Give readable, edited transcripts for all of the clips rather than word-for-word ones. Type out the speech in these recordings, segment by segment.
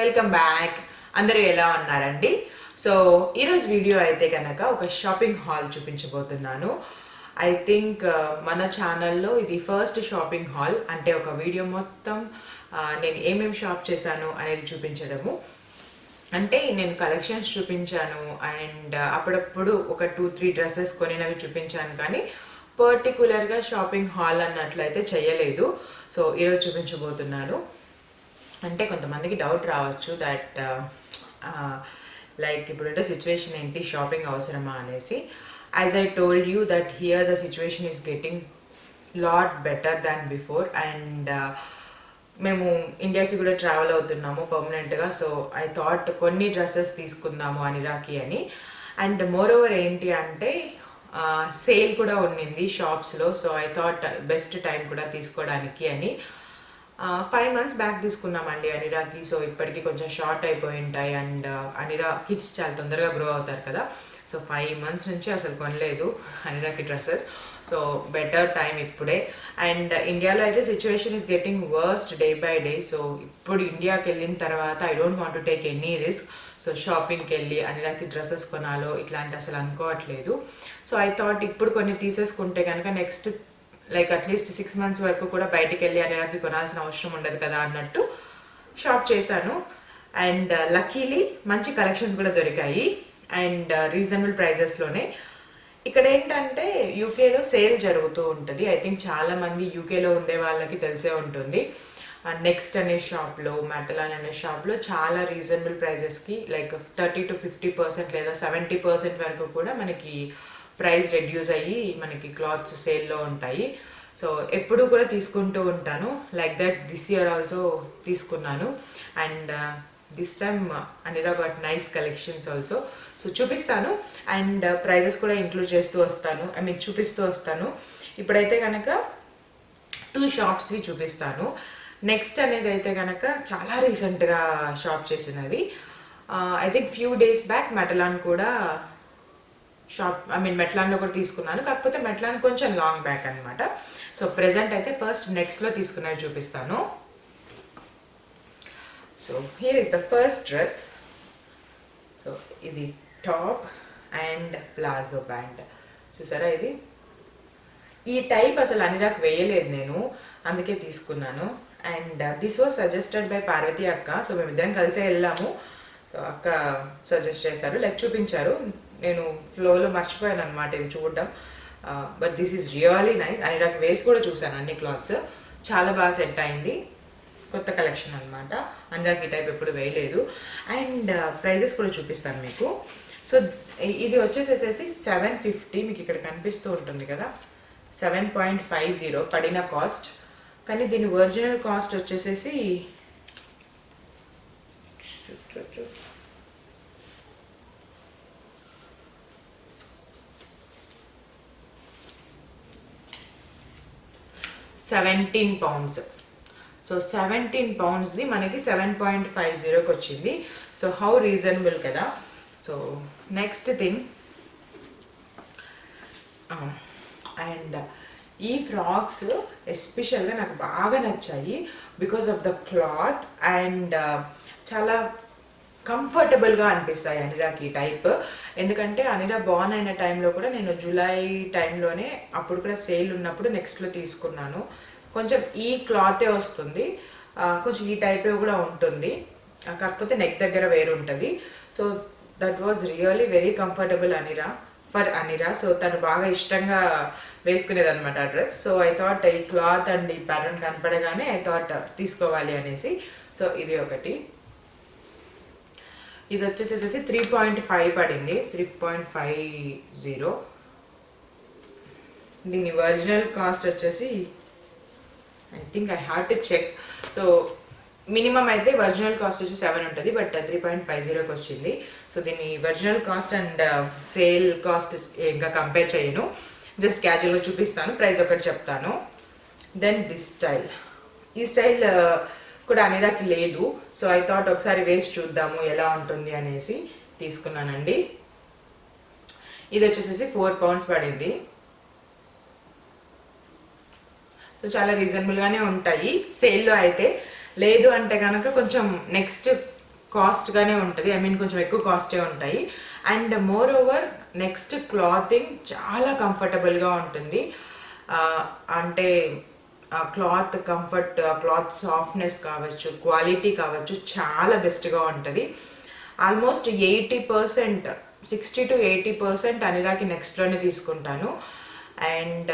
Welcome back. అందరూ ఎలా ఉన్నారండి? సో ఈరోజు వీడియో అయితే కనుక ఒక షాపింగ్ హాల్ చూపించబోతున్నాను. ఐ థింక్ మన ఛానల్లో ఇది ఫస్ట్ షాపింగ్ హాల్, అంటే ఒక వీడియో మొత్తం నేను ఏమేమి షాప్ చేశాను అనేది చూపించడము. అంటే నేను కలెక్షన్స్ చూపించాను అండ్ అప్పుడప్పుడు ఒక 2-3 డ్రెస్సెస్ కొనినవి చూపించాను, కానీ పర్టికులర్గా షాపింగ్ హాల్ అన్నట్లయితే చేయలేదు. సో ఈరోజు చూపించబోతున్నాను. అంటే కొంతమందికి డౌట్ రావచ్చు దట్ లైక్ ఇప్పుడుంటే సిచ్యువేషన్ ఏంటి, షాపింగ్ అవసరమా అనేసి. As I told you that here the situation is getting lot better than before and మేము ఇండియాకి కూడా ట్రావెల్ అవుతున్నాము పర్మనెంట్గా. సో ఐ థాట్ కొన్ని డ్రెస్సెస్ తీసుకుందాము అనిరాకి అని. అండ్ మోర్ ఓవర్ ఏంటి అంటే సేల్ కూడా ఉన్నింది షాప్స్లో. So I thought best time కూడా తీసుకోవడానికి అని 5 months బ్యాక్ తీసుకున్నామండి అనిరాకి. సో ఇప్పటికీ కొంచెం షార్ట్ అయిపోయి ఉంటాయి అండ్ అనిరా కిడ్స్ చాలా తొందరగా గ్రో అవుతారు కదా. సో 5 months నుంచి అసలు కొనలేదు అనిరాకి డ్రెస్సెస్. సో బెటర్ టైం ఇప్పుడే. అండ్ ఇండియాలో అయితే situation is getting worst day by day. So ఇప్పుడు ఇండియాకి వెళ్ళిన తర్వాత I don't want to take any risk. So షాపింగ్కి వెళ్ళి అనిరాకి డ్రెస్సెస్ కొనాలో ఇట్లాంటి అసలు అనుకోవట్లేదు. సో ఐ థాట్ ఇప్పుడు కొన్ని తీసేసుకుంటే కనుక నెక్స్ట్ లైక్ అట్లీస్ట్ 6 months వరకు కూడా బయటికి వెళ్ళి అనిరాకి కొనాల్సిన అవసరం ఉండదు కదా అన్నట్టు షాప్ చేశాను. అండ్ లక్కీలీ మంచి కలెక్షన్స్ కూడా దొరికాయి అండ్ రీజనబుల్ ప్రైజెస్లోనే. ఇక్కడ ఏంటంటే యూకేలో సేల్ జరుగుతూ ఉంటుంది. ఐ థింక్ చాలా మంది యూకేలో ఉండే వాళ్ళకి తెలిసే ఉంటుంది. నెక్స్ట్ అనే షాప్లో, మెటలాన్ అనే షాప్లో చాలా రీజనబుల్ ప్రైజెస్కి లైక్ 30 to 50% లేదా 70% వరకు కూడా మనకి ప్రైస్ రెడ్యూస్ అయ్యి మనకి క్లాత్స్ సేల్లో ఉంటాయి. సో ఎప్పుడు కూడా తీసుకుంటూ ఉంటాను. Like that this year also తీసుకున్నాను and this time Anira got nice collections also. So చూపిస్తాను అండ్ ప్రైజెస్ కూడా ఇంక్లూడ్ చేస్తూ వస్తాను, ఐ మీన్ చూపిస్తూ వస్తాను. ఇప్పుడైతే కనుక 2 షాప్స్వి చూపిస్తాను. నెక్స్ట్ అనేది అయితే కనుక చాలా రీసెంట్గా షాప్ చేసినవి. I think few days back మెటలాన్ కూడా మెట్లాన్లో కూడా తీసుకున్నాను, కాకపోతే మెట్లాన్ కొంచెం లాంగ్ బ్యాక్ అనమాట. సో ప్రెజెంట్ అయితే ఫస్ట్ నెక్స్ట్లో తీసుకున్నవి చూపిస్తాను. So here is the first dress. So ఇది టాప్ అండ్ ప్లాజో ప్యాంట్. చూసారా, ఇది ఈ టైప్ అసలు అనిరాక్ వేయలేదు నేను, అందుకే తీసుకున్నాను. And this was suggested by Parvathi అక్క. సో మేమిద్దరం కలిసే వెళ్ళాము. సో అక్క సజెస్ట్ చేశారు, లైక్ చూపించారు. నేను ఫ్లోలో మర్చిపోయాను అనమాట ఇది చూడడం. But this is really nice. అనిరాక్ వేసి కూడా చూసాను అన్ని క్లాత్స్, చాలా బాగా సెట్ అయింది. కొత్త కలెక్షన్ అనమాట. అనిరాక్ ఈ టైప్ ఎప్పుడు వేయలేదు. అండ్ ప్రైజెస్ కూడా చూపిస్తాను మీకు. సో ఇది వచ్చేసేసి 750, మీకు ఇక్కడ కనిపిస్తూ ఉంటుంది కదా, 7.50 పడిన కాస్ట్. కానీ దీని ఒరిజినల్ కాస్ట్ వచ్చేసేసి 17 pounds. సో 17 poundsది మనకి 7.50కి వచ్చింది. సో హౌ రీజనబుల్ కదా. సో నెక్స్ట్ థింగ్, అండ్ ఈ ఫ్రాక్స్ ఎస్పెషల్గా నాకు బాగా నచ్చాయి because of the cloth and చాలా కంఫర్టబుల్గా అనిపిస్తాయి అనిరాకి టైప్. ఎందుకంటే అనిరా బాన్ అయిన టైంలో కూడా నేను జూలై టైంలోనే అప్పుడు కూడా సేల్ ఉన్నప్పుడు నెక్స్ట్లో తీసుకున్నాను. కొంచెం ఈ క్లాతే వస్తుంది, కొంచెం ఈ టైపే కూడా ఉంటుంది, కాకపోతే నెక్ దగ్గర వేరు ఉంటుంది. So that was really very comfortable for అనిరా. So తను బాగా ఇష్టంగా వేసుకునేది అనమాట ఆ డ్రెస్. సో ఐ థాట్ ఈ క్లాత్ అండ్ ఈ ప్యాటర్న్ కనపడగానే ఐ థాట్ తీసుకోవాలి అనేసి. సో ఇది ఒకటి. ఇది వచ్చేసేసి 3.5 పడింది, 3.50. దీని ఒరిజినల్ కాస్ట్ వచ్చేసి I think I have to check. So minimum అయితే ఒరిజినల్ కాస్ట్ వచ్చి 7 ఉంటుంది, బట్ 3.50కి వచ్చింది. సో దీని original cost and sale cost ఇంకా కంపేర్ చేయను, జస్ట్ క్యాజువల్గా చూపిస్తాను, ప్రైస్ ఒకటి చెప్తాను. దెన్ దిస్ స్టైల్, ఈ స్టైల్ కూడా అనిరాకి లేదు. సో ఐ థాట్ ఒకసారి వేసి చూద్దాము ఎలా ఉంటుంది అనేసి తీసుకున్నానండి. ఇది వచ్చేసేసి 4 pounds పడింది. సో చాలా రీజనబుల్గానే ఉంటాయి సేల్లో అయితే. లేదు అంటే కనుక కొంచెం నెక్స్ట్ కాస్ట్గానే ఉంటుంది, ఐ మీన్ కొంచెం ఎక్కువ కాస్టే ఉంటాయి. And more over next clothing చాలా కంఫర్టబుల్గా ఉంటుంది. అంటే క్లాత్ కంఫర్ట్, క్లాత్ సాఫ్ట్నెస్ కావచ్చు, క్వాలిటీ కావచ్చు, చాలా బెస్ట్గా ఉంటుంది. ఆల్మోస్ట్ 80%, 60-80% అనిరాకి నెక్స్ట్లోనే తీసుకుంటాను. అండ్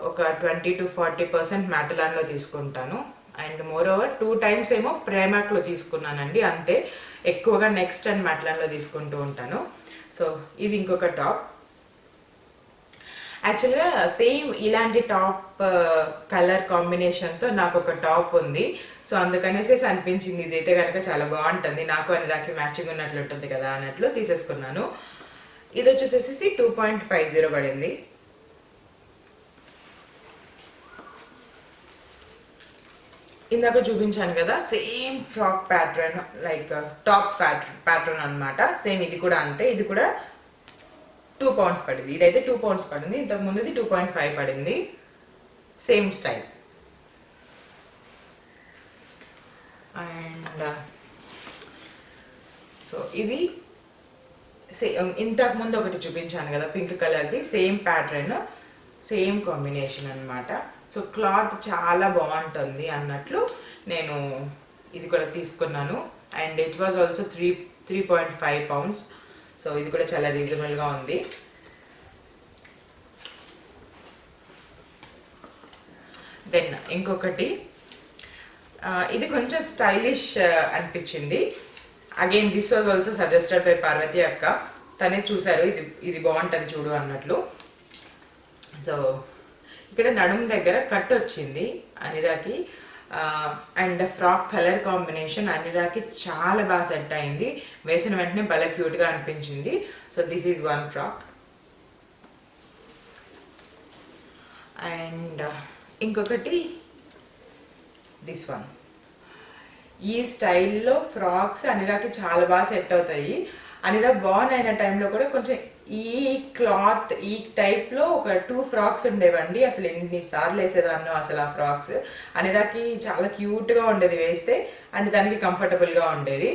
ఒక 20-40% మ్యాటలాన్లో తీసుకుంటాను. అండ్ మోర్ ఓవర్ 2 times ఏమో ప్రేమాక్లో తీసుకున్నానండి, అంతే. ఎక్కువగా నెక్స్ట్ అండ్ మ్యాటలాన్లో తీసుకుంటూ ఉంటాను. సో ఇది ఇంకొక టాప్. యాక్చువల్గా సేమ్ ఇలాంటి టాప్ కలర్ కాంబినేషన్తో నాకు ఒక టాప్ ఉంది. సో అందుకనేసి అనిపించింది ఇదైతే కనుక చాలా బాగుంటుంది, నాకు అనిరాకి మ్యాచింగ్ ఉన్నట్లు ఉంటుంది కదా అన్నట్లు తీసేసుకున్నాను. ఇది వచ్చేసేసి 2.50 పడింది. ఇందాక చూపించాను కదా same frock pattern, like top pattern అనమాట. సేమ్ ఇది కూడా అంతే. ఇది కూడా 2 pounds పడింది. ఇదైతే 2 pounds పడింది. ఇంతకు ముందుది 2.5 పడింది. Same style. అండ్ సో ఇది ఇంతకు ముందు ఒకటి చూపించాను కదా పింక్ కలర్ది, సేమ్ ప్యాటర్న్, సేమ్ కాంబినేషన్ అనమాట. సో క్లాత్ చాలా బాగుంటుంది అన్నట్లు నేను ఇది కూడా తీసుకున్నాను. And it was also 3.5 pounds. So ఇది కూడా చాలా రీజనబుల్గా ఉంది. దెన్ ఇంకొకటి, ఇది కొంచెం స్టైలిష్ అనిపించింది. Again this was also suggested by Parvathi అక్క. తనే చూశారు ఇది బాగుంటుంది చూడు అన్నట్లు. సో ఇక్కడ నడుము దగ్గర కట్ వచ్చింది అనిరాకి. అండ్ ఫ్రాక్ కలర్ కాంబినేషన్ అనిరాకి చాలా బాగా సెట్ అయింది. వేసిన వెంటనే భలే క్యూట్గా అనిపించింది. So this is one frock. And ఇంకొకటి దిస్ వన్. ఈ స్టైల్లో ఫ్రాక్స్ అనిరాకి చాలా బాగా సెట్ అవుతాయి. అనిరా బార్న్ అయిన టైంలో కూడా కొంచెం ఈ క్లాత్ ఈ టైప్లో ఒక 2 ఫ్రాక్స్ ఉండేవండి. అసలు ఎన్నిసార్లు వేసేదాన్నో అసలు ఆ ఫ్రాక్స్. అనిరాకి చాలా క్యూట్గా ఉండేది వేస్తే, అండ్ దానికి కంఫర్టబుల్గా ఉండేది.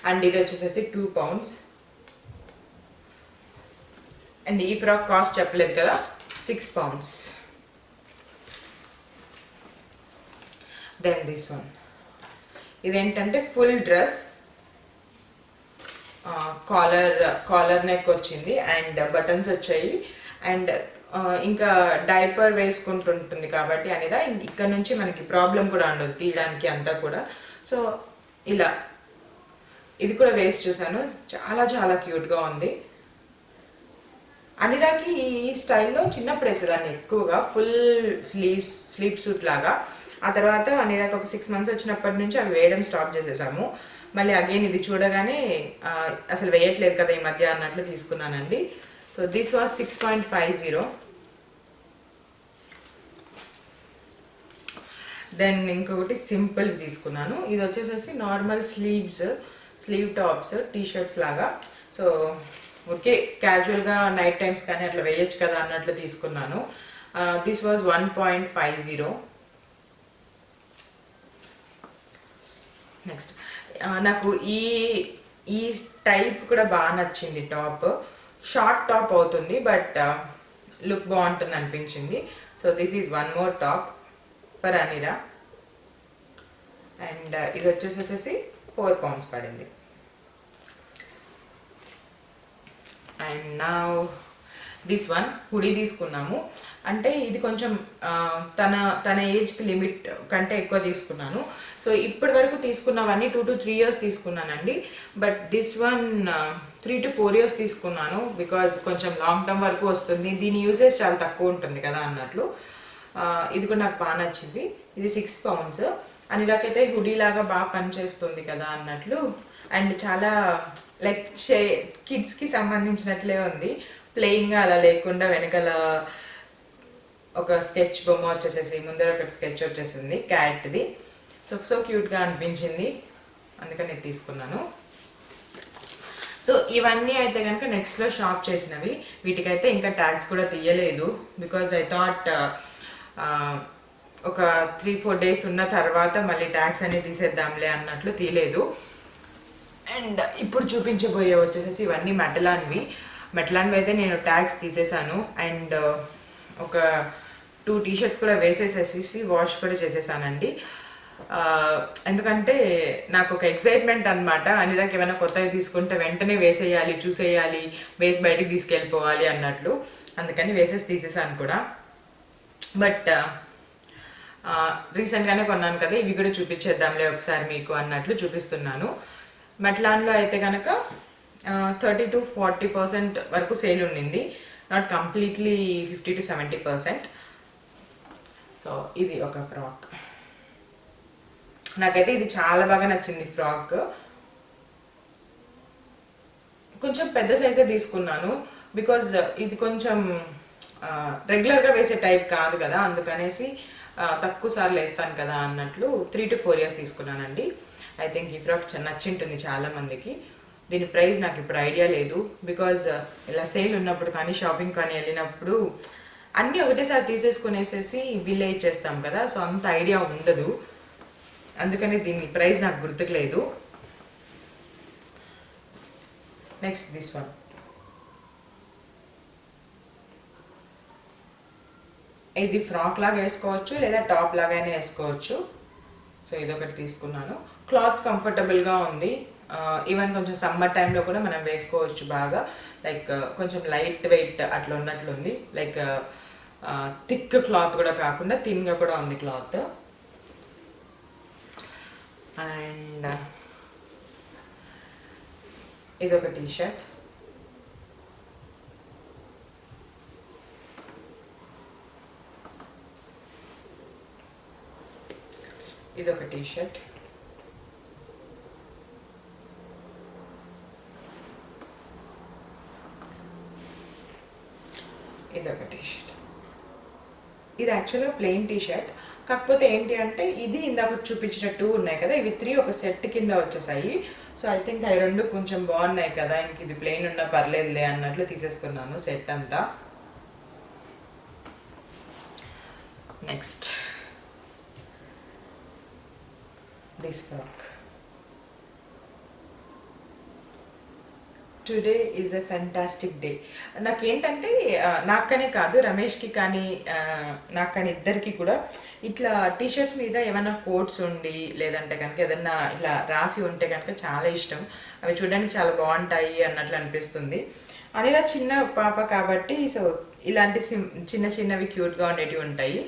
అండ్ ఇది వచ్చేసేసి 2 pounds. అండ్ ఈ ఫ్రాక్ కాస్ట్ చెప్పలేదు కదా, 6 pounds. Then this one. ఇదేంటంటే ఫుల్ డ్రెస్, కాలర్ నెక్ వచ్చింది అండ్ బటన్స్ వచ్చాయి. అండ్ ఇంకా డైపర్ వేసుకుంటుంటుంది కాబట్టి అనేది ఇక్కడ నుంచి మనకి ప్రాబ్లం కూడా ఉండదు తీయడానికి అంతా కూడా. సో ఇలా ఇది కూడా వేసి చూసాను, చాలా చాలా క్యూట్గా ఉంది. అనిరాకి ఈ స్టైల్లో చిన్నప్పుడు వేసేదాన్ని ఎక్కువగా, ఫుల్ స్లీప్ సూట్ లాగా. ఆ తర్వాత అనిరాకి ఒక 6 months వచ్చినప్పటి నుంచి అవి వేయడం స్టాప్ చేసేసాము. మళ్ళీ అగైన్ ఇది చూడగానే అసలు వేయట్లేదు కదా ఈ మధ్య అన్నట్లు తీసుకున్నానండి. So this was 6.50. దెన్ ఇంకొకటి సింపుల్ తీసుకున్నాను. ఇది వచ్చేసేసి నార్మల్ స్లీవ్ టాప్స్, టీషర్ట్స్ లాగా. సో ఓకే, క్యాజువల్గా నైట్ టైమ్స్ కానీ అట్లా వేయచ్చు కదా అన్నట్లు తీసుకున్నాను. This was 1.50. నెక్స్ట్ నాకు ఈ టైప్ కూడా బాగా నచ్చింది. టాప్ షార్ట్ టాప్ అవుతుంది బట్ లుక్ బాగుంటుంది అనిపించింది. So this is one more top for అనిరా. And ఇది వచ్చేసేసి 4 pounds పడింది. అండ్ నా దిస్ వన్ హుడీ తీసుకున్నాము. అంటే ఇది కొంచెం తన ఏజ్కి లిమిట్ కంటే ఎక్కువ తీసుకున్నాను. సో ఇప్పటి వరకు తీసుకున్నవన్నీ 2 to 3 years తీసుకున్నానండి. But this one 3 to 4 years తీసుకున్నాను, బికాజ్ కొంచెం లాంగ్ టర్మ్ వరకు వస్తుంది. దీని యూసేజ్ చాలా తక్కువ ఉంటుంది కదా అన్నట్లు. ఇది కూడా నాకు బాగా నచ్చింది. ఇది 6 pounds. అనిరాకైతే హుడీ లాగా బాగా పనిచేస్తుంది కదా అన్నట్లు. అండ్ చాలా లైక్ కిడ్స్కి సంబంధించినట్లే ఉంది, ప్లెయిన్గా అలా లేకుండా వెనకాల ఒక స్కెచ్ బొమ్మ వచ్చేసేసి ముందర ఒక స్కెచ్ వచ్చేసింది క్యాట్ది. సో క్యూట్గా అనిపించింది, అందుకని నేను తీసుకున్నాను. సో ఇవన్నీ అయితే కనుక నెక్స్ట్లో షాప్ చేసినవి. వీటికైతే ఇంకా ట్యాగ్స్ కూడా తీయలేదు, బికాజ్ ఐ థాట్ ఒక 3-4 days ఉన్న తర్వాత మళ్ళీ ట్యాగ్స్ అన్ని తీసేద్దాంలే అన్నట్లు తీయలేదు. అండ్ ఇప్పుడు చూపించబోయే వచ్చేసేసి ఇవన్నీ మెటలాన్వి అయితే నేను ట్యాగ్స్ తీసేసాను. అండ్ ఒక 2 టీషర్ట్స్ కూడా వేసేసేసి వాష్ కూడా చేసేసానండి. ఎందుకంటే నాకు ఒక ఎక్సైట్మెంట్ అనమాట, అనిరాకి ఏమైనా కొత్తవి తీసుకుంటే వెంటనే వేసేయాలి, చూసేయాలి, వేసి బయటికి తీసుకెళ్ళిపోవాలి అన్నట్లు. అందుకని వేసేసి తీసేసాను కూడా. బట్ రీసెంట్గానే కొన్నాను కదా, ఇవి కూడా చూపించేద్దాంలే ఒకసారి మీకు అన్నట్లు చూపిస్తున్నాను. మెట్లాన్లో అయితే కనుక 30-40% వరకు సేల్ ఉండింది, నాట్ కంప్లీట్లీ 50-70%. సో ఇది ఒక ఫ్రాక్, నాకైతే ఇది చాలా బాగా నచ్చింది ఫ్రాక్. కొంచెం పెద్ద సైజే తీసుకున్నాను బికాజ్ ఇది కొంచెం రెగ్యులర్గా వేసే టైప్ కాదు కదా, అందుకనేసి తక్కువ సార్లు వేస్తాను కదా అన్నట్లు 3 to 4 years తీసుకున్నానండి. ఐ థింక్ ఈ ఫ్రాక్ నచ్చింటుంది చాలా మందికి. దీని ప్రైస్ నాకు ఇప్పుడు ఐడియా లేదు బికాజ్ ఇలా సేల్ ఉన్నప్పుడు కానీ షాపింగ్ కానీ వెళ్ళినప్పుడు అన్నీ ఒకటేసారి తీసేసుకునేసేసి బిల్ చేస్తాం కదా, సో అంత ఐడియా ఉండదు. అందుకని దీని ప్రైస్ నాకు గుర్తుకులేదు. నెక్స్ట్ దిస్ వన్, ఇది ఫ్రాక్ లాగా వేసుకోవచ్చు లేదా టాప్ లాగానే వేసుకోవచ్చు. సో ఇదొకటి తీసుకున్నాను. క్లాత్ కంఫర్టబుల్గా ఉంది. ఈవెన్ కొంచెం సమ్మర్ టైంలో కూడా మనం వేసుకోవచ్చు బాగా. లైక్ కొంచెం లైట్ వెయిట్ అట్లా ఉన్నట్లుంది. లైక్ థిక్ క్లాత్ కూడా కాకుండా థిన్గా కూడా ఉంది క్లాత్. అండ్ ఇదొక టీషర్ట్. ఇదొక టీషర్ట్. ఇదొక టీషర్ట్. ఇది యాక్చువల్గా ప్లెయిన్ టీషర్ట్, కాకపోతే ఏంటి అంటే ఇది ఇందాక చూపించిన 2 ఉన్నాయి కదా, ఇవి 3 ఒక సెట్ కింద వచ్చేసాయి. సో ఐ థింక్ అవి 2 కొంచెం బాగున్నాయి కదా, ఇంక ఇది ప్లెయిన్ ఉన్నా పర్లేదులే అన్నట్లు తీసేసుకున్నాను సెట్ అంతా. Next this frock. Today is a fantastic day. నాకేంటంటే నాకనే కాదు రమేష్కి కానీ నాకు కానీ ఇద్దరికి కూడా ఇట్లా టీషర్ట్స్ మీద ఏమైనా కోట్స్ ఉండి లేదంటే కనుక ఏదన్నా ఇట్లా రాసి ఉంటే కనుక చాలా ఇష్టం. అవి చూడడానికి చాలా బాగుంటాయి అన్నట్లు అనిపిస్తుంది. అనిలా చిన్న పాప కాబట్టి సో ఇలాంటి చిన్న చిన్నవి క్యూట్గా ఉండేటివి ఉంటాయి.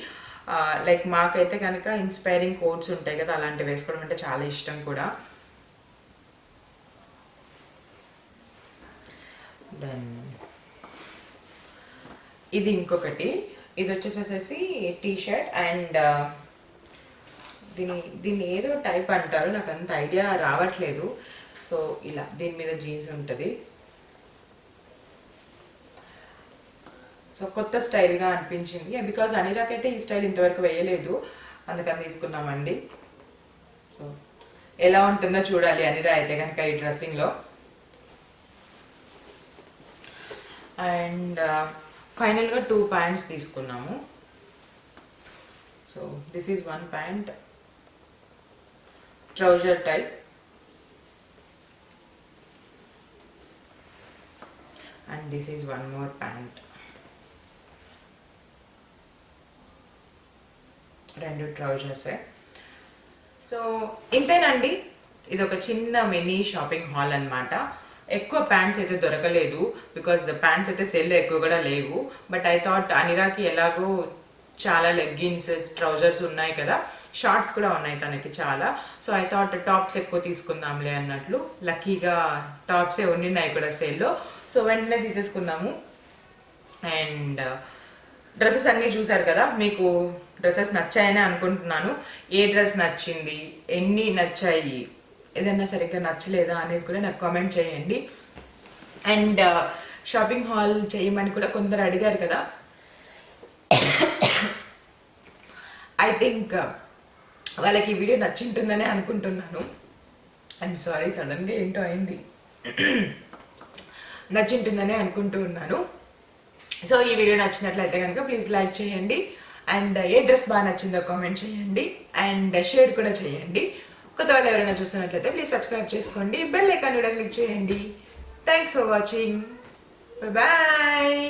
లైక్ మాకైతే కనుక ఇన్స్పైరింగ్ కోట్స్ ఉంటాయి కదా, అలాంటివి వేసుకోవడం అంటే చాలా ఇష్టం కూడా. దెన్ ఇది ఇంకొకటి, ఇది వచ్చేసేసి టీషర్ట్ అండ్ దీన్ని ఏదో టైప్ అంటారు, నాకు అంత ఐడియా రావట్లేదు. సో ఇలా దీని మీద జీన్స్ ఉంటుంది. సో కొత్త స్టైల్గా అనిపించింది బికాజ్ అనిరాక్ అయితే ఈ స్టైల్ ఇంతవరకు వేయలేదు, అందుకని తీసుకున్నామండి. సో ఎలా ఉంటుందో చూడాలి అనిరా అయితే కనుక ఈ డ్రెస్సింగ్లో. అండ్ ఫైనల్గా 2 ప్యాంట్స్ తీసుకున్నాము. So this is 1 pant, trouser type. And this is 1 more pant. 2 ట్రౌజర్సే. సో ఇంతేనండి, ఇది ఒక చిన్న మినీ షాపింగ్ హాల్ అనమాట. ఎక్కువ ప్యాంట్స్ అయితే దొరకలేదు బికాజ్ ప్యాంట్స్ అయితే సెల్ ఎక్కువ కూడా లేవు. బట్ ఐ థాట్ అనిరాకి ఎలాగో చాలా లెగ్గిన్స్ ట్రౌజర్స్ ఉన్నాయి కదా, షార్ట్స్ కూడా ఉన్నాయి తనకి చాలా. సో ఐ థాట్ టాప్స్ ఎక్కువ తీసుకుందాంలే అన్నట్లు. లక్కీగా టాప్సే ఉండినాయి కూడా సేల్లో, సో వెంటనే తీసేసుకున్నాము. అండ్ డ్రెస్సెస్ అన్నీ చూసారు కదా, మీకు డ్రెస్సెస్ నచ్చాయని అనుకుంటున్నాను. ఏ డ్రెస్ నచ్చింది, ఎన్ని నచ్చాయి, ఏదైనా సరిగ్గా నచ్చలేదా అనేది కూడా నాకు కామెంట్ చేయండి. అండ్ షాపింగ్ హాల్ చేయమని కూడా కొందరు అడిగారు కదా, ఐ థింక్ వాళ్ళకి ఈ వీడియో నచ్చింటుందనే అనుకుంటున్నాను. ఐఎమ్ సారీ, సడన్గా ఏంటో అయింది. నచ్చింటుందనే అనుకుంటూ ఉన్నాను. సో ఈ వీడియో నచ్చినట్లయితే కనుక ప్లీజ్ లైక్ చేయండి. అండ్ ఏ డ్రెస్ బాగా నచ్చిందో కామెంట్ చేయండి. అండ్ షేర్ కూడా చేయండి. కొత్త వాళ్ళు ఎవరైనా చూస్తున్నట్లయితే ప్లీజ్ సబ్స్క్రైబ్ చేసుకోండి, బెల్ ఐకాన్ కూడా క్లిక్ చేయండి. Thanks for watching. బాయ్.